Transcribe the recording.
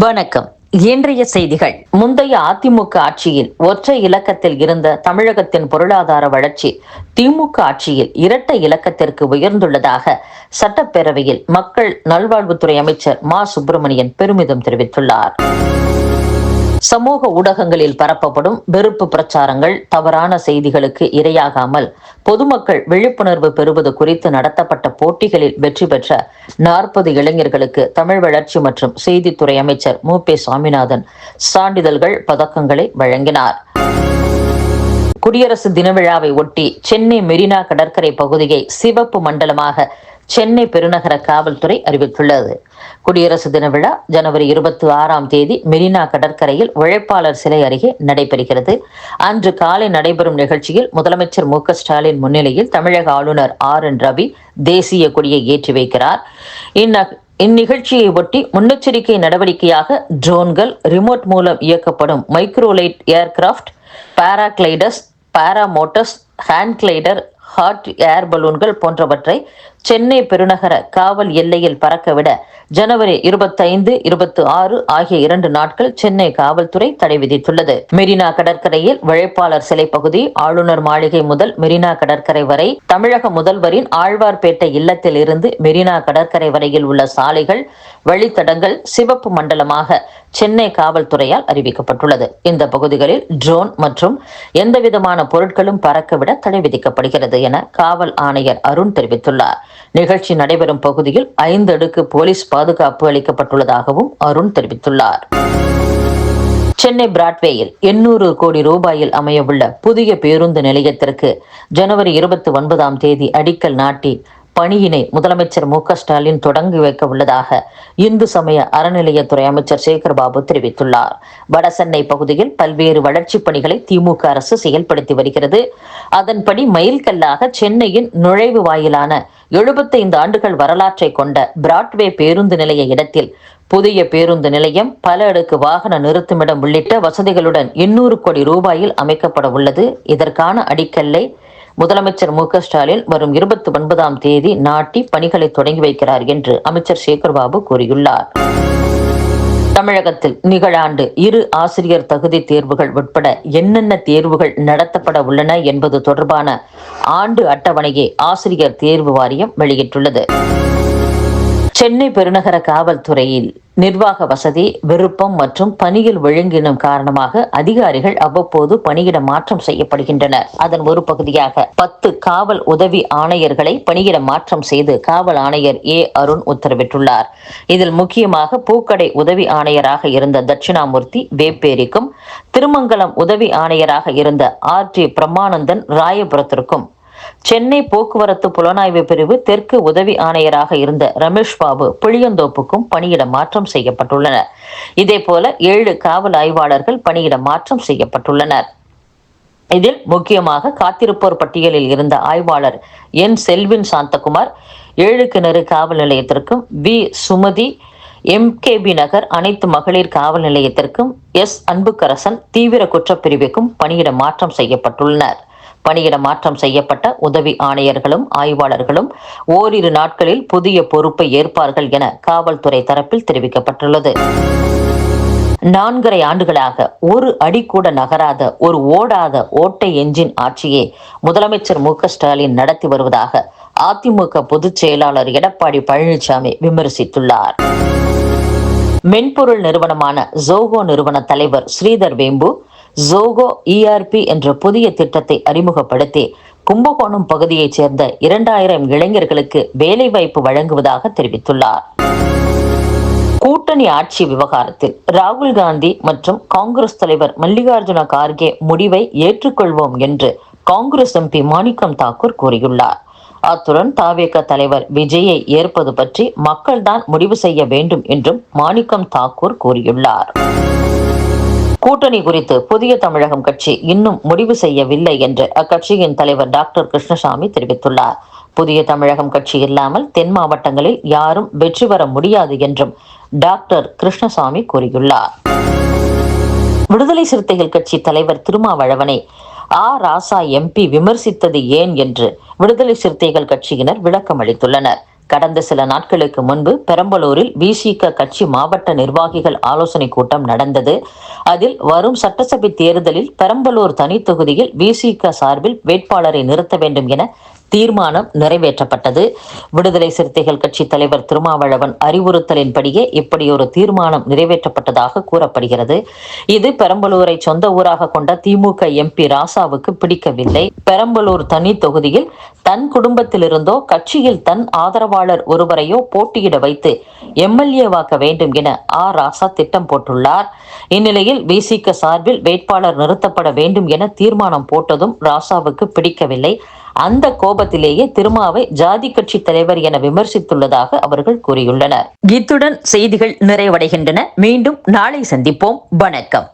வணக்கம். இன்றைய செய்திகள். முந்தைய அதிமுக ஆட்சியில் ஒற்றை இலக்கத்தில் இருந்த தமிழகத்தின் பொருளாதார வளர்ச்சி திமுக ஆட்சியில் இரட்டை இலக்கத்திற்கு உயர்ந்துள்ளதாக சட்டப்பேரவையில் மக்கள் நல்வாழ்வுத்துறை அமைச்சர் மா சுப்பிரமணியன் பெருமிதம் தெரிவித்துள்ளார். சமூக ஊடகங்களில் பரப்பப்படும் வெறுப்பு பிரச்சாரங்கள், தவறான செய்திகளுக்கு இரையாகாமல் பொதுமக்கள் விழிப்புணர்வு பெறுவது குறித்து நடத்தப்பட்ட போட்டிகளில் வெற்றி பெற்ற 40 இளைஞர்களுக்கு தமிழ் வளர்ச்சி மற்றும் செய்தித்துறை அமைச்சர் மு. சாமிநாதன் சான்றிதழ்கள், பதக்கங்களை வழங்கினார். குடியரசு தின விழாவை ஒட்டி சென்னை மெரினா கடற்கரை பகுதியை சிவப்பு மண்டலமாக சென்னை பெருநகர காவல்துறை அறிவித்துள்ளது. குடியரசு தின விழா ஜனவரி 26ஆம் தேதி மெரினா கடற்கரையில் உழைப்பாளர் சிலை அருகே நடைபெறுகிறது. அன்று காலை நடைபெறும் நிகழ்ச்சியில் முதலமைச்சர் மு. ஸ்டாலின் முன்னிலையில் தமிழக ஆளுநர் என். ரவி தேசிய கொடியை ஏற்றி வைக்கிறார். இந்நிகழ்ச்சியை ஒட்டி முன்னெச்சரிக்கை நடவடிக்கையாக ட்ரோன்கள், ரிமோட் மூலம் இயக்கப்படும் microlight aircraft, paragliders, paramotors, hand glider, hot air பலூன்கள் போன்றவற்றை சென்னை பெருநகர காவல் எல்லையில் பறக்கவிட ஜனவரி 25, 26 ஆகிய 2 நாட்கள் சென்னை காவல்துறை தடை விதித்துள்ளது. மெரினா கடற்கரையில் உழைப்பாளர் சிலை பகுதி, ஆளுநர் மாளிகை முதல் மெரினா கடற்கரை வரை, தமிழக முதல்வரின் ஆழ்வார்பேட்டை இல்லத்தில் இருந்து மெரினா கடற்கரை வரையில் உள்ள சாலைகள், வழித்தடங்கள் சிவப்பு மண்டலமாக சென்னை காவல்துறையால் அறிவிக்கப்பட்டுள்ளது. இந்த பகுதிகளில் ட்ரோன் மற்றும் எந்தவிதமான பொருட்களும் பறக்கவிட தடை விதிக்கப்படுகிறது என காவல் ஆணையர் அருண் தெரிவித்துள்ளார். நிகழ்ச்சி நடைபெறும் பகுதியில் 5 அடுக்கு போலீஸ் பாதுகாப்பு அளிக்கப்பட்டுள்ளதாகவும் அருண் தெரிவித்துள்ளார். சென்னை பிராட்வேயில் 800 கோடி ரூபாயில் அமையவுள்ள புதிய பேருந்து நிலையத்திற்கு ஜனவரி 29ஆம் தேதி அடிக்கல் நாட்டி பணியினை முதலமைச்சர் மு. ஸ்டாலின் தொடங்கி வைக்க உள்ளதாக இந்து சமய அறநிலையத்துறை அமைச்சர் சேகர்பாபு தெரிவித்துள்ளார். வடசென்னை பகுதியில் பல்வேறு வளர்ச்சிப் பணிகளை திமுக அரசு செயல்படுத்தி வருகிறது. அதன்படி மைல்கல்லாக சென்னையின் நுழைவு வாயிலான 75 ஆண்டுகள் வரலாற்றை கொண்ட பிராட்வே பேருந்து நிலைய இடத்தில் புதிய பேருந்து நிலையம், பல அடுக்கு வாகன நிறுத்துமிடம் உள்ளிட்ட வசதிகளுடன் 800 கோடி ரூபாயில் அமைக்கப்பட உள்ளது. இதற்கான அடிக்கல்லை முதலமைச்சர் மு. ஸ்டாலின் வரும் 29ஆம் தேதி நாட்டி பணிகளை தொடங்கி வைக்கிறார் என்று அமைச்சர் சேகர்பாபு கூறியுள்ளார். தமிழகத்தில் நிகழாண்டு 2 ஆசிரியர் தகுதி தேர்வுகள் உட்பட என்னென்ன தேர்வுகள் நடத்தப்பட உள்ளன என்பது தொடர்பான ஆண்டு அட்டவணையை ஆசிரியர் தேர்வு வாரியம் வெளியிட்டுள்ளது. சென்னை பெருநகர காவல்துறையில் நிர்வாக வசதி, விருப்பம் மற்றும் பணியில் ஒழுங்கினம் காரணமாக அதிகாரிகள் அவ்வப்போது பணியிட மாற்றம் செய்யப்படுகின்றனர். அதன் ஒரு பகுதியாக 10 காவல் உதவி ஆணையர்களை பணியிட மாற்றம் செய்து காவல் ஆணையர் அருண் உத்தரவிட்டுள்ளார். இதில் முக்கியமாக பூக்கடை உதவி ஆணையராக இருந்த தட்சிணாமூர்த்தி வேப்பேரிக்கும், திருமங்கலம் உதவி ஆணையராக இருந்த பிரம்மானந்தன் ராயபுரத்திற்கும், சென்னை போக்குவரத்து புலனாய்வு பிரிவு தெற்கு உதவி ஆணையராக இருந்த ரமேஷ் பாபு புளியந்தோப்புக்கும் பணியிட மாற்றம் செய்யப்பட்டுள்ளனர். இதேபோல 7 காவல் ஆய்வாளர்கள் பணியிட மாற்றம் செய்யப்பட்டுள்ளனர். இதில் முக்கியமாக காத்திருப்போர் பட்டியலில் இருந்த ஆய்வாளர் செல்வின் சாந்தகுமார் 7 கிணறு காவல் நிலையத்திற்கும், சுமதி MKB நகர் அனைத்து மகளிர் காவல் நிலையத்திற்கும், அன்புக்கரசன் தீவிர குற்றப்பிரிவுக்கும் பணியிட மாற்றம் செய்யப்பட்டுள்ளனர். பணியிட மாற்றம் செய்யப்பட்ட உதவி ஆணையர்களும் ஆய்வாளர்களும் ஓரிரு நாட்களில் புதிய பொறுப்பை ஏற்பார்கள் என காவல்துறை தரப்பில் தெரிவிக்கப்பட்டுள்ளது. 4.5 ஆண்டுகளாக ஒரு அடி கூட நகராத, ஒரு ஓடாத ஓட்டை என்ஜின் ஆட்சியை முதலமைச்சர் மு. ஸ்டாலின் நடத்தி வருவதாக அதிமுக பொதுச் செயலாளர் எடப்பாடி பழனிசாமி விமர்சித்துள்ளார். மென்பொருள் நிறுவனமான ஜோகோ நிறுவன தலைவர் ஸ்ரீதர் வேம்பு ஜோகோ ERP என்ற புதிய திட்டத்தை அறிமுகப்படுத்தி கும்பகோணம் பகுதியைச் சேர்ந்த 2000 இளைஞர்களுக்கு வேலைவாய்ப்பு வழங்குவதாக தெரிவித்துள்ளார். கூட்டணி ஆட்சி விவகாரத்தில் ராகுல் காந்தி மற்றும் காங்கிரஸ் தலைவர் மல்லிகார்ஜுன கார்கே முடிவை ஏற்றுக்கொள்வோம் என்று காங்கிரஸ் MP மாணிக்கம் தாக்கூர் கூறியுள்ளார். அத்துடன் தவேக தலைவர் விஜயை ஏற்பது பற்றி மக்கள்தான் முடிவு செய்ய வேண்டும் என்றும் மாணிக்கம் தாக்கூர் கூறியுள்ளார். கூட்டணி குறித்து புதிய தமிழகம் கட்சி இன்னும் முடிவு செய்யவில்லை என்று அக்கட்சியின் தலைவர் டாக்டர் கிருஷ்ணசாமி தெரிவித்துள்ளார். புதிய தமிழகம் கட்சி இல்லாமல் தென் மாவட்டங்களில் யாரும் வெற்றி பெற முடியாது என்றும் டாக்டர் கிருஷ்ணசாமி கூறியுள்ளார். விடுதலை சிறுத்தைகள் கட்சி தலைவர் திருமாவளவனை ராசா MP விமர்சித்தது ஏன் என்று விடுதலை சிறுத்தைகள் கட்சியினர் விளக்கம் அளித்துள்ளனர். கடந்த சில நாட்களுக்கு முன்பு பெரம்பலூரில் விசிக கட்சி மாவட்ட நிர்வாகிகள் ஆலோசனை கூட்டம் நடந்தது. அதில் வரும் சட்டசபை தேர்தலில் பெரம்பலூர் தனி தொகுதியில் விசிக சார்பில் வேட்பாளரை நிறுத்த வேண்டும் என தீர்மானம் நிறைவேற்றப்பட்டது. விடுதலை சிறுத்தைகள் கட்சி தலைவர் திருமாவளவன் அறிவுறுத்தலின்படியே இப்படி ஒரு தீர்மானம் நிறைவேற்றப்பட்டதாக கூறப்படுகிறது. இது பெரம்பலூரை சொந்த ஊராக கொண்ட திமுக எம்பி ராசாவுக்கு பிடிக்கவில்லை. பெரம்பலூர் தனி தொகுதியில் தன் குடும்பத்திலிருந்தோ கட்சியில் தன் ஆதரவாளர் ஒருவரையோ போட்டியிட வைத்து எம்எல்ஏவாக்க வேண்டும் என ராசா திட்டம் போட்டுள்ளார். இந்நிலையில் விசிக சார்பில் வேட்பாளர் நிறுத்தப்பட வேண்டும் என தீர்மானம் போட்டதும் ராசாவுக்கு பிடிக்கவில்லை. அந்த கோபத்திலேயே திருமாவை ஜாதி கட்சி தலைவர் என விமர்சித்துள்ளதாக அவர்கள் கூறியுள்ளனர். இத்துடன் செய்திகள் நிறைவடைகின்றன. மீண்டும் நாளை சந்திப்போம். வணக்கம்.